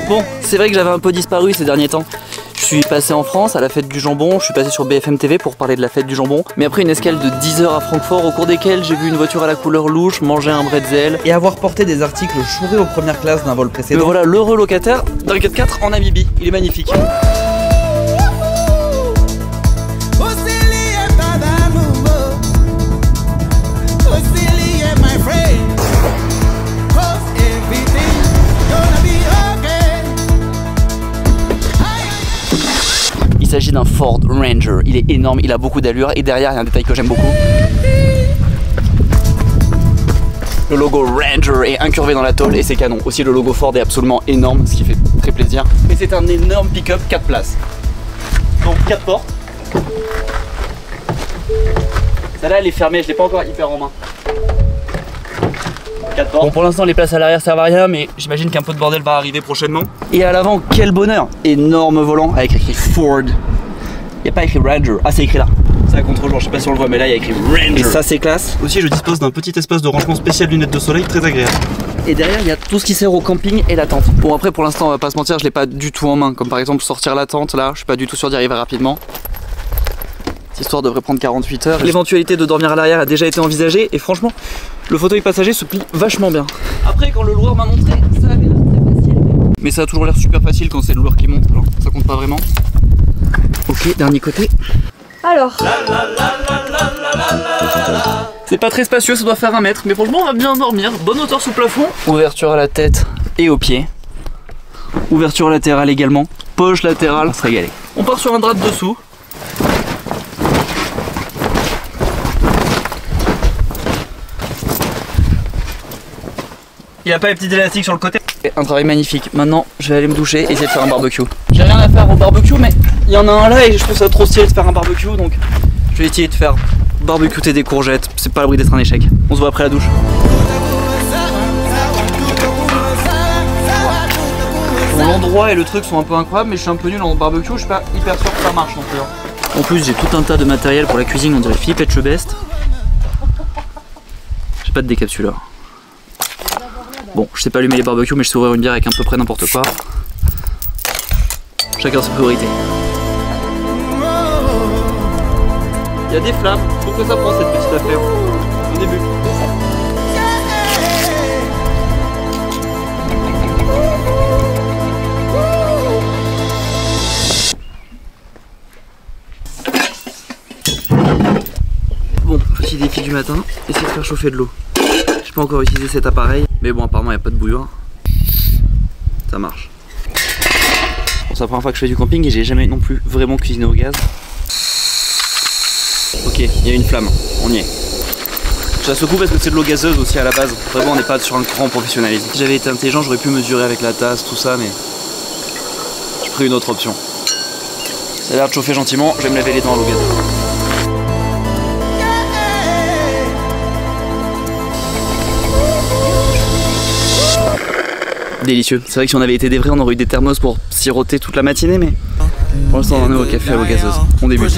Bon, c'est vrai que j'avais un peu disparu ces derniers temps. Je suis passé en France à la fête du jambon, je suis passé sur BFM TV pour parler de la fête du jambon. Mais après une escale de 10 heures à Francfort au cours desquelles j'ai vu une voiture à la couleur louche, manger un bretzel et avoir porté des articles chourés aux premières classes d'un vol précédent. Me voilà l'heureux locataire d'un 4x4 en Namibie, il est magnifique. Il s'agit d'un Ford Ranger, il est énorme, il a beaucoup d'allure et derrière il y a un détail que j'aime beaucoup. Le logo Ranger est incurvé dans la tôle et c'est canon. Aussi le logo Ford est absolument énorme, ce qui fait très plaisir. Et c'est un énorme pick-up 4 places. Donc 4 portes. Celle-là elle est fermée, je l'ai pas encore hyper en main. 4 portes. Bon pour l'instant les places à l'arrière servent à rien mais j'imagine qu'un peu de bordel va arriver prochainement. Et à l'avant quel bonheur, énorme volant avec écrit Ford. Il n'y a pas écrit Ranger, ah c'est écrit là. C'est à contre-jour, je sais pas si on le voit mais là il y a écrit Ranger. Et ça c'est classe. Aussi je dispose d'un petit espace de rangement spécial lunettes de soleil très agréable. Et derrière il y a tout ce qui sert au camping et la tente. Bon après pour l'instant on va pas se mentir, je l'ai pas du tout en main. Comme par exemple sortir la tente là, je suis pas du tout sûr d'y arriver rapidement. Cette histoire devrait prendre 48 heures. L'éventualité de dormir à l'arrière a déjà été envisagée et franchement le fauteuil passager se plie vachement bien. Après quand le loueur m'a montré, ça avait l'air très facile. Mais ça a toujours l'air super facile quand c'est le loueur qui monte, alors ça compte pas vraiment. Ok, dernier côté. Alors. C'est pas très spacieux, ça doit faire 1 mètre, mais franchement on va bien dormir. Bonne hauteur sous plafond. Ouverture à la tête et aux pieds. Ouverture latérale également. Poche latérale, on se régaler. On part sur un drap de dessous. Il n'y a pas les petits élastiques sur le côté. Un travail magnifique. Maintenant, je vais aller me doucher et essayer de faire un barbecue. J'ai rien à faire au barbecue, mais il y en a un là et je trouve ça trop stylé de faire un barbecue. Donc, je vais essayer de faire barbecuer des courgettes. C'est pas à l'abri d'être un échec. On se voit après la douche. Bon, l'endroit et le truc sont un peu incroyables, mais je suis un peu nul en barbecue. Je suis pas hyper sûr que ça marche non plus. En plus, j'ai tout un tas de matériel pour la cuisine. On dirait Philippe Etchebest. J'ai pas de décapsuleur. Bon, je sais pas allumer les barbecues, mais je sais ouvrir une bière avec à peu près n'importe quoi. Chacun ses priorités. Il y a des flammes. Pourquoi ça prend cette petite affaire au début? Bon, petit défi du matin, essayer de faire chauffer de l'eau. J'ai pas encore utilisé cet appareil, mais bon apparemment il n'y a pas de bouilloire. Ça marche. Bon, c'est la première fois que je fais du camping et j'ai jamais non plus vraiment cuisiné au gaz. Ok, il y a une flamme, on y est. Je la secoue parce que c'est de l'eau gazeuse aussi à la base. Vraiment on n'est pas sur un grand professionnalisme. Si j'avais été intelligent j'aurais pu mesurer avec la tasse, tout ça, mais j'ai pris une autre option. Ça a l'air de chauffer gentiment, je vais me laver les dents à l'eau gazeuse. Délicieux. C'est vrai que si on avait été des vrais, on aurait eu des thermos pour siroter toute la matinée, mais pour l'instant on en est au café à l'eau gazeuse. On débute.